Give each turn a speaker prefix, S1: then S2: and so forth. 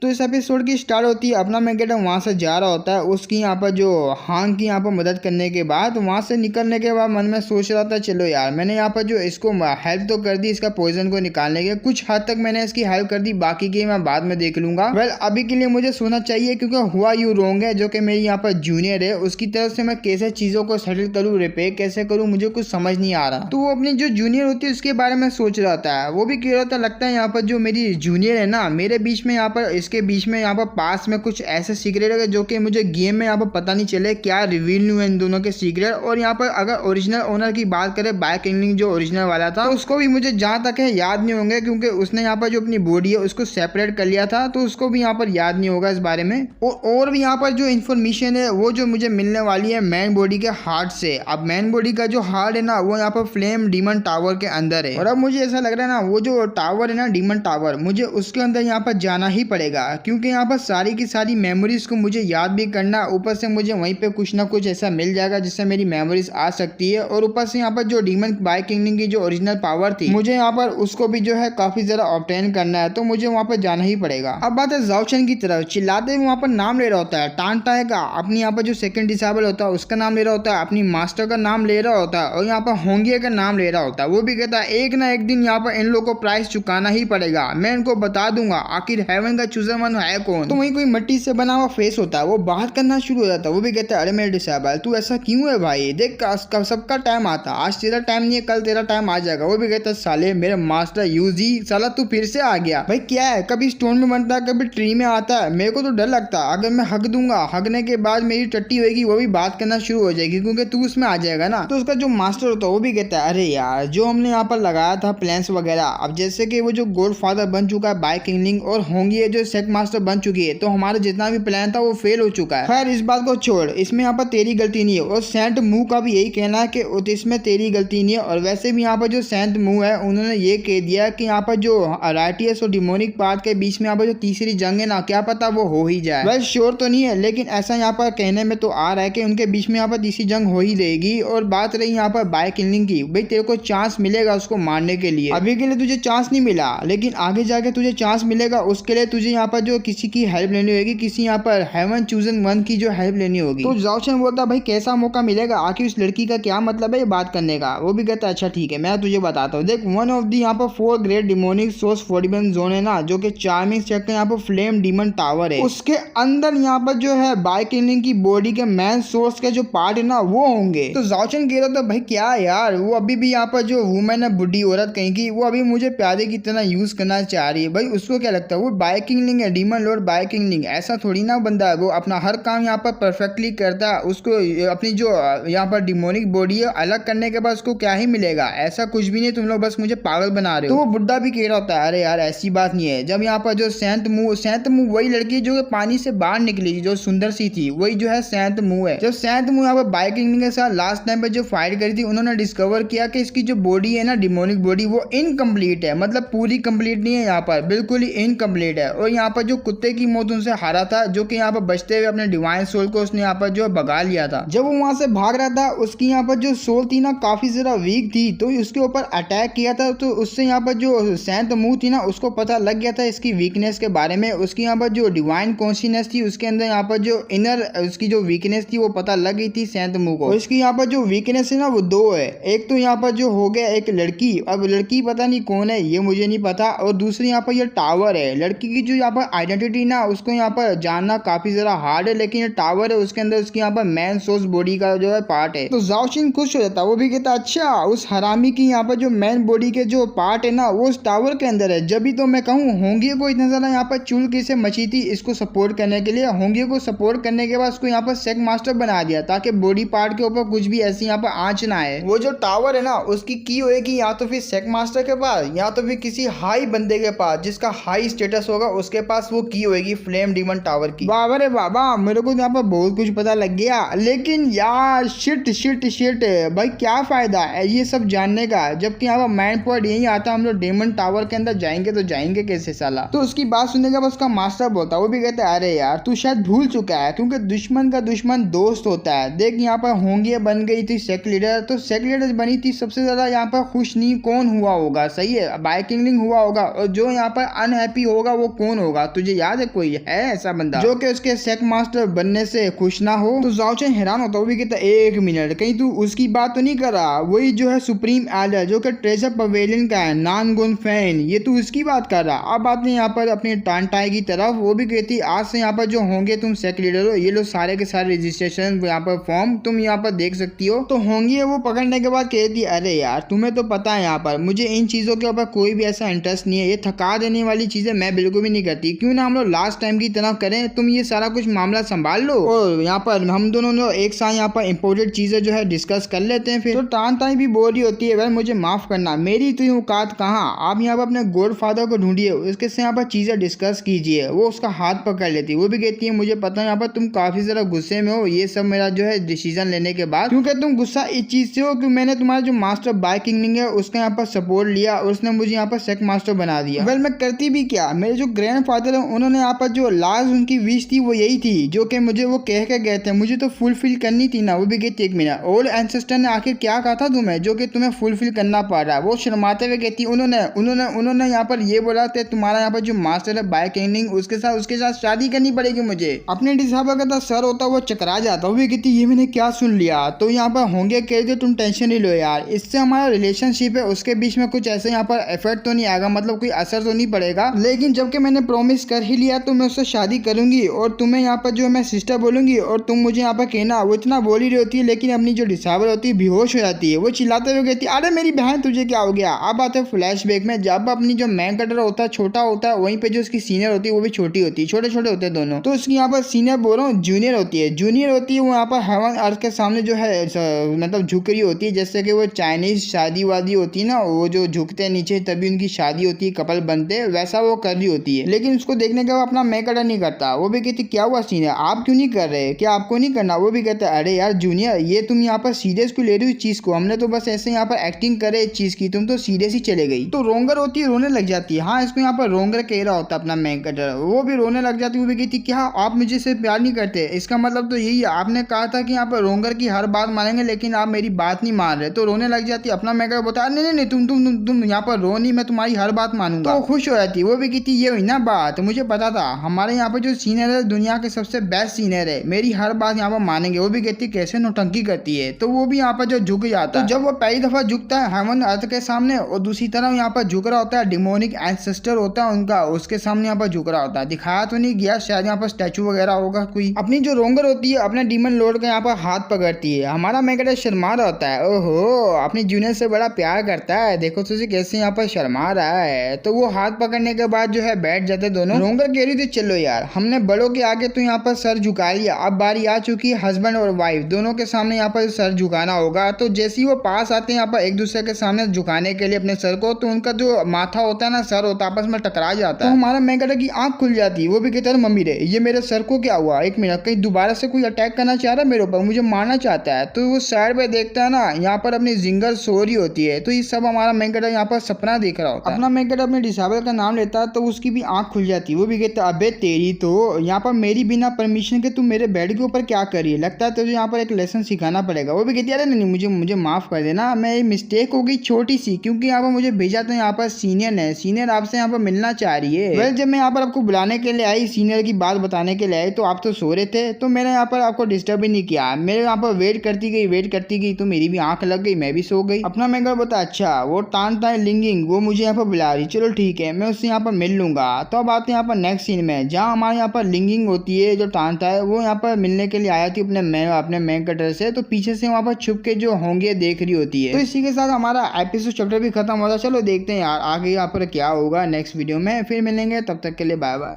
S1: तो इस एपिसोड की स्टार्ट होती है अपना मैकेडम वहाँ से जा रहा होता है उसकी यहाँ पर जो हांग की यहाँ पर मदद करने के बाद वहाँ से निकलने के बाद मन में सोच रहा था चलो यार मैंने यहाँ पर जो इसको हेल्प तो कर दी इसका पॉइजन को निकालने के कुछ हद तक मैंने इसकी हेल्प कर दी बाकी की मैं बाद में देख लूंगा। वेल अभी के लिए मुझे सोना चाहिए क्योंकि हुआ यू रोंग है जो कि मेरी यहाँ पर जूनियर है उसकी तरफ से मैं कैसे चीजों को सेटल करूँ रिपेयर कैसे करूँ मुझे कुछ समझ नहीं आ रहा। तो वो अपनी जो जूनियर होती है उसके बारे में सोच रहा था वो भी कह रहा था लगता है यहाँ पर जो मेरी जूनियर है ना मेरे बीच में यहाँ पर इसके बीच में यहाँ पर पास में कुछ ऐसे सीक्रेट है जो कि मुझे गेम में यहाँ पर पता नहीं चले क्या रिवील नहीं हुआ इन दोनों के सीक्रेट। और यहाँ पर अगर ओरिजिनल ओनर की बात करें बाय किंगलिंग जो ओरिजिनल वाला था तो उसको भी मुझे जहाँ तक है याद नहीं होंगे क्योंकि उसने यहाँ पर जो अपनी बॉडी है उसको सेपरेट कर लिया था तो उसको भी यहाँ पर याद नहीं होगा इस बारे में। और भी यहाँ पर जो इन्फॉर्मेशन है वो जो मुझे मिलने वाली है मैन बॉडी के हार्ट से। अब मैन बॉडी का जो हार्ट है ना वो यहाँ पर फ्लेम डीमन टावर के अंदर है और अब मुझे ऐसा लग रहा है ना वो जो टावर है ना डीमन टावर मुझे उसके अंदर यहाँ पर जाना ही पड़ेगा क्योंकि यहाँ पर सारी की सारी मेमोरीज को मुझे याद भी करना ऊपर से मुझे वहीं पे कुछ ना कुछ ऐसा मिल जाएगा जिससे मेरी मेमोरीज आ सकती है और ऊपर से यहाँ पर जो डीमन बाय किंगलिंग की जो ओरिजिनल पावर थी मुझे यहाँ पर उसको भी जो है काफी ज्यादा ऑब्टेन करना है तो मुझे वहाँ पर जाना ही पड़ेगा। अब बात है जाओचन की तरफ चिल्लाते हुए वहाँ पर नाम ले रहा होता है टांटाए का अपनी यहाँ पर जो सेकंड डिसेबल होता है उसका नाम ले रहा होता है अपनी मास्टर का नाम ले रहा होता है और यहाँ पर होंगिया का नाम ले रहा होता है। वो भी कहता है एक ना एक दिन यहाँ पर इन लोगों को प्राइस चुकाना ही पड़ेगा मैं इनको बता दूंगा आखिर हेवन का चूजन वन है कौन। तो वही कोई मिट्टी से बना हुआ फेस होता है वो बात करना शुरू हो जाता है। वो भी कहता है अरे मेरे डिसेबल तू ऐसा क्यों है भाई देख सबका टाइम आता आज तेरा टाइम नहीं है कल तेरा टाइम आ जाएगा। वो भी कहता है साले मेरे मास्टर यूजी साला तू फिर से आ गया भाई क्या है कभी स्टोन में बनता है कभी ट्री में आता है मेरे को तो डर लगता है अगर मैं हक दूंगा हकने के बाद मेरी टट्टी होगी वो भी बात करना शुरू हो जाएगी क्योंकि तू उसमें आ जाएगा ना। तो उसका जो मास्टर होता है वो भी कहता है अरे यार जो हमने यहाँ पर लगाया था प्लान्स वगैरह अब जैसे कि वो जो गॉड फादर बन चुका है बाय किंगलिंग और होंगी जो सेक मास्टर बन चुकी है तो हमारा जितना भी प्लान था वो फेल हो चुका है। खैर इस बात को छोड़ इसमें यहाँ पर तेरी गलती नहीं है और सेंट मुंह का भी यही कहना है कि इसमें तेरी गलती नहीं है और वैसे भी यहाँ पर जो सेंट मुंह है उन्होंने ये कह दिया कि यहाँ पर जो राइटियस और डिमोनिक पार्ट के बीच में यहाँ पर जो तीसरी जंग है ना क्या पता वो हो ही जाए। वैसे श्योर तो नहीं है लेकिन ऐसा यहाँ पर कहने में तो आ रहा है कि उनके बीच में यहाँ पर तीसरी जंग हो ही रहेगी। और बात रही यहाँ पर बाय किंगलिंग की भाई तेरे को चांस मिलेगा उसको मारने के लिए अभी के लिए तुझे चांस नहीं मिला लेकिन आगे जाके तुझे चांस मिलेगा उसके लिए तुझे यहाँ पर जो किसी की हेल्प लेनी होगी किसी यहाँ पर हेवन चूजन वन की जो हेल्प लेनी होगी। तो जाओचन बोलता भाई कैसा मौका मिलेगा आखिर उस लड़की का क्या मतलब है ये बात करने का। वो भी कहता है अच्छा ठीक है मैं तुझे बताता हूँ देख वन ऑफ दी यहाँ पर 4 great demonic source forbidden zone है ना जो कि चार्मिंग सेक्टर यहाँ पर फ्लेम डीमन टावर है उसके अंदर यहाँ पर जो है बाय किंगलिंग की बॉडी के मेन सोर्स के जो पार्ट है ना वो होंगे। तो जाओचन कह रहा था भाई क्या यार वो अभी भी यहाँ पर जो वुमेन है बुढ़ी औरत कहीं की वो अभी मुझे प्यादे की तरह यूज करना चाह रही है भाई उसको क्या लगता है वो बाय किंगलिंग है डीमन लॉर्ड बाय किंगलिंग ऐसा थोड़ी ना बंदा है वो अपना हर काम यहाँ पर परफेक्टली करता है उसको अपनी जो यहाँ पर डिमोनिक बॉडी है अलग करने के बाद उसको क्या ही मिलेगा ऐसा कुछ भी नहीं तुम लोग बस मुझे पागल बना रहे हो। तो वो बुड्ढा भी कह रहा होता है अरे यार ऐसी बात नहीं है जब यहाँ पर जो सेंट मुंह वही लड़की जो पानी से बाहर निकली जो सुंदर सी थी वही जो है सेंट मुंह है। जब सेंट मुंह यहाँ पर बाय किंगलिंग के साथ लास्ट टाइम पे जो फाइट करी थी उन्होंने डिस्कवर किया कि इसकी जो बॉडी है ना डिमोनिक बॉडी वो इनकम्प्लीट है मतलब पूरी कंप्लीट नहीं है यहाँ पर बिल्कुल ही इनकम्प्लीट है। और यहाँ पर जो कुत्ते की मौत उनसे हारा था जो कि यहाँ पर बचते हुए अपने डिवाइन सोल को उसने यहाँ पर जो भगा लिया था। जब वो वहां से भाग रहा था उसकी यहाँ पर जो सोल थी ना काफी ज्यादा वीक थी तो उसके ऊपर अटैक किया था तो उससे यहाँ पर जो सेंट मुंह थी ना उसको पता लग गया था इसकी वीकनेस के बारे में। उसकी यहाँ पर जो डिवाइन कॉन्शियसनेस थी उसके अंदर यहाँ पर जो इनर उसकी जो वीकनेस थी वो पता लग गई थी सेंट मुंह को। इसकी यहाँ पर जो वीकनेस है ना वो 2 है एक तो यहाँ पर जो हो गया एक लड़की अब लड़की पता नहीं कौन है ये मुझे नहीं पता और दूसरी यहाँ पर ये टावर है लड़की की जो यहाँ पर आइडेंटिटी ना उसको यहाँ पर जानना काफी ज्यादा हार्ड है लेकिन ये टावर है उसके अंदर उसकी यहाँ पर मैन सोर्स बॉडी का जो है पार्ट है। तो जाओचिन खुश हो जाता वो भी कहता अच्छा उस हरामी की यहाँ पर जो मैन बॉडी के जो पार्ट है ना वो उस टावर के अंदर है जब भी तो मैं कहूँ होंगी को इतना ज्यादा यहाँ पर चुल कैसे मची थी इसको सपोर्ट करने के लिए होंगी को सपोर्ट करने के बाद उसको यहाँ पर सेक मास्टर बना दिया ताकि बॉडी पार्ट के ऊपर कुछ भी ऐसी यहाँ पर आंच ना आए। वो जो टावर है ना उसकी की होगी या तो फिर सेक मास्टर के पास या तो फिर किसी हाई बंदे के पास जिसका हाई स्टेटस होगा उसके पास वो की होगी फ्लेम डीमन टावर की। बाबा रे बाबा मेरे को यहाँ पर बहुत कुछ पता लग गया लेकिन यार शिट भाई क्या फायदा है ये सब जानने का जबकि यहाँ पर मैन पॉइंट यही आता हम लोग डेमन टावर के अंदर जाएंगे तो जाएंगे कैसे साला। तो उसकी बात सुनने के बाद उसका मास्टर बोलता वो भी कहता है अरे यार तू शायद भूल चुका है क्योंकि दुश्मन का दुश्मन दोस्त होता है। देख यहाँ पर होंगी बन गई थी सेक लीडर तो सेक लीडर बनी थी सबसे ज्यादा यहाँ खुश नहीं कौन हुआ होगा, सही है, बाय किंगलिंग हुआ होगा, और जो यहाँ पर अनहैप्पी होगा वो कौन होगा। तुझे याद है कोई है ऐसा बंदा जो कि उसके सेक मास्टर बनने से खुश ना हो? तो जाओ चैन हैरान होता, वो भी कहता एक मिनट, कहीं तू उसकी बात तो नहीं कर रहा? वही जो है सुप्रीम एल्डर जो कि ट्रेजर पवेलियन का है, नान गुन फैन, ये तू उसकी बात कर रहा? अब आते हैं यहाँ पर अपनी टांटाई की तरफ। वो भी कहती आज से यहाँ पर जो होंगे तुम सेक लीडर हो, ये लो सारे के सारे रजिस्ट्रेशन यहाँ पर फॉर्म तुम यहाँ पर देख सकती हो। तो होंगी वो पकड़ने के बाद कहती अरे यार तुम्हें तो पता है यहाँ पर मुझे इन चीजों के ऊपर कोई भी ऐसा इंटरेस्ट नहीं है, ये थका देने वाली चीजें मैं बिल्कुल भी नहीं करती। क्यों ना हम लोग लास्ट टाइम की तरह करें, तुम ये सारा कुछ मामला संभाल लो और यहाँ पर हम दोनों एक साथ यहाँ पर इम्पोर्टेड चीजें जो है डिस्कस कर लेते हैं। फिर तो टांटाई भी बोल रही होती है वह मुझे माफ करना, मेरी तो यूं औकात कहाँ, आप यहाँ पर अपने गॉड फादर को ढूंढिए, उसके से यहाँ पर चीजें डिस्कस कीजिए। वो उसका हाथ पकड़ लेती है। वो भी कहती है मुझे पता है यहाँ पर तुम काफी ज्यादा गुस्से में हो, ये सब मेरा जो है डिसीजन लेने के बाद, क्योंकि तुम गुस्सा इस चीज से हो कि मैंने तुम्हारा जो मास्टर बाइकिंग है उसका यहाँ पर सपोर्ट लिया और उसने मुझे यहाँ पर सेक मास्टर बना दिया। वेल मैं करती भी क्या, मेरे जो ग्रैंडफादर है उन्होंने यहाँ पर जो लास्ट उनकी विश थी वो यही थी जो कि मुझे वो कह के गए थे, मुझे तो फुलफिल करनी थी ना। वो भी कहती एक मिनट, ओल्ड एंसेस्टर ने आखिर क्या कहा था तुम्हें जो कि तुम्हें फुलफिल करना पड़ रहा है? वो शर्माते हुए कहती उन्होंने यहाँ पर ये बोला था तुम्हारा यहाँ पर जो मास्टर है बाइकिंग उसके साथ शादी करनी पड़ेगी मुझे। अपने डिसाइबल का सर होता वो चकरा जाता। वो भी कहती ये मैंने क्या सुन लिया? तो यहाँ पर होंगे कह दो तुम टेंशन नहीं लो यार, इससे हमारा रिलेशनशिप है उसके बीच में कुछ ऐसे यहाँ पर इफेक्ट तो नहीं आएगा, मतलब कोई असर तो नहीं पड़ेगा, लेकिन जबकि मैंने प्रॉमिस कर ही लिया तो मैं उससे शादी करूंगी और तुम्हें यहाँ पर जो मैं सिस्टर बोलूंगी और तुम मुझे यहाँ पर कहना। वो इतना बोल ही रही होती है लेकिन अपनी जो डिसाइबल होती है बेहोश हो जाती है। वो चिल्लाते हुए कहती है अरे मेरी बहन तुझे क्या हो गया? अब आते फ्लैशबैक में, जब अपनी जो मैन कटर होता है छोटा होता है, वहीं पे जो उसकी सीनियर होती है वो भी छोटी होती है, छोटे छोटे होते हैं दोनों। तो उसकी यहाँ पर सीनियर बोल रहा हूँ जूनियर होती है, जूनियर होती है वो यहाँ पर हेवन अर्थ के सामने जो है मतलब झुक रही होती है, जैसे कि वो चाइनीज शादी वादी होती है ना, वो जो झुकते हैं नीचे तभी उनकी शादी होती है, कपल बनते हैं, वैसा वो कर रही होती है। लेकिन उसको देखने के बाद अपना मैक कटर नहीं करता। वो भी कहती क्या हुआ सीनियर, आप क्यों नहीं कर रहे, क्या आपको नहीं करना? वो भी कहता है अरे यार जूनियर ये तुम यहाँ पर सीरियस क्यों ले रही हो इस चीज को, हमने तो बस ऐसे यहाँ पर एक्टिंग करे इस चीज की, तुम तो सीरियस ही चले गई। तो रोंगर होती है रोने लग जाती है। हाँ इसको यहाँ पर रोंगर कह रहा होता अपना मैक कटर, वो भी रोने लग जाती है। वो भी कहती क्या आप मुझे से प्यार नहीं करते? इसका मतलब तो यही है, आपने कहा था कि यहाँ पर रोंगर की हर बात मानेंगे लेकिन आप मेरी बात नहीं मान रहे। तो रोने लग जाती है। अपना मैक कटर बोलता नहीं नहीं तुम यहाँ पर रो नहीं, मैं तुम्हारी हर बात मानूंगा। तो खुश हो जाती है। वो भी कहती ये हुई ना बात, मुझे पता था हमारे यहाँ पर जो सीनियर है दुनिया के सबसे बेस्ट सीनियर है, मेरी हर बात यहाँ पर मानेंगे। वो भी कहती कैसे नौटंकी करती है। तो वो भी यहाँ पर जो झुक जाता है, तो जब वो पहली दफा झुकता है हेवन अर्थ के सामने और दूसरी तरफ यहाँ पर झुक रहा होता है डिमोनिक एंसेस्टर होता है उनका, उसके सामने यहाँ पर झुक रहा होता है। दिखाया तो नहीं गया, शायद यहाँ पर स्टैचू वगैरह होगा कोई। अपनी जो रोंगर होती है अपने डीमन लॉर्ड का यहाँ पर हाथ पकड़ती है। हमारा मैकेडर शर्मा रहा होता है, ओहो अपनी जूनियर से बड़ा प्यार करता है, देखो तुझे कैसे यहाँ पर शर्मा रहा है। तो वो हाथ पकड़ने के बाद जो है बैठ जाते दोनों। रोंगर कह रही थी चलो यार हमने बड़ों के आगे तो यहाँ पर सर झुका लिया, अब बारी आ चुकी है हस्बैंड और वाइफ दोनों के सामने यहाँ पर सर झुकाना होगा। तो जैसे ही वो पास आते हैं यहाँ पर एक दूसरे के सामने झुकाने के लिए अपने सर को, तो उनका जो माथा होता है ना, सर होता है, आपस में टकरा जाता है। तो हमारा मैकेडर की आंख खुल जाती है। वो भी कहता है मम्मी रे ये मेरे सर को क्या हुआ, एक मिनट कहीं दोबारा से कोई अटैक करना चाह रहा है मेरे ऊपर, मुझे मारना चाहता है। तो वो साइड पे देखता है ना, यहाँ पर अपनी जिंगर सो रही होती है। तो ये सब हमारा मैकेडर यहाँ पर सपना देख रहा होता है। अपना मैकेडर अपने डिसाइबल का नाम लेता है तो उसकी भी आंख खुल जाती है। वो भी कहता है अबे तेरी तो यहाँ पर मेरी बिना परमिशन के तुम मेरे बेड के ऊपर क्या करिए, लगता है तुझे यहाँ पर एक लेसन सिखाना पड़ेगा। वो भी कहती है अरे नहीं मुझे माफ कर देना, मैं मिस्टेक हो गई छोटी सी, क्योंकि यहाँ पर मुझे भेजा था यहाँ पर सीनियर ने, सीनियर आपसे यहाँ पर मिलना चाह रही है। वेल जब मैं यहाँ पर आपको बुलाने के लिए आई, सीनियर की बात बताने के लिए आई, तो आप तो सो रहे थे, तो मैंने यहाँ पर आपको डिस्टर्ब भी नहीं किया, मेरे यहाँ पर वेट करती गई तो मेरी भी आंख लग गई, मैं भी सो गई। अपना मैं बता अच्छा वो टांटा लिंगिंग वो मुझे यहाँ पर बुला रही, चलो ठीक है मैं उससे यहाँ पर मिल लूंगा। तो अब आते हैं यहाँ पर नेक्स्ट सीन में, जहाँ हमारे यहाँ पर लिंगिंग होती है, जो टांटा है वो यहाँ पर मिलने के लिए आया थी अपने मैक कटर से। तो पीछे से वहाँ पर छुप के जो होंगे देख रही होती है। तो इसी के साथ हमारा एपिसोड चैप्टर भी खत्म होता है। चलो देखते हैं यार आगे यहाँ पर क्या होगा नेक्स्ट वीडियो में, फिर मिलेंगे, तब तक के लिए बाय बाय।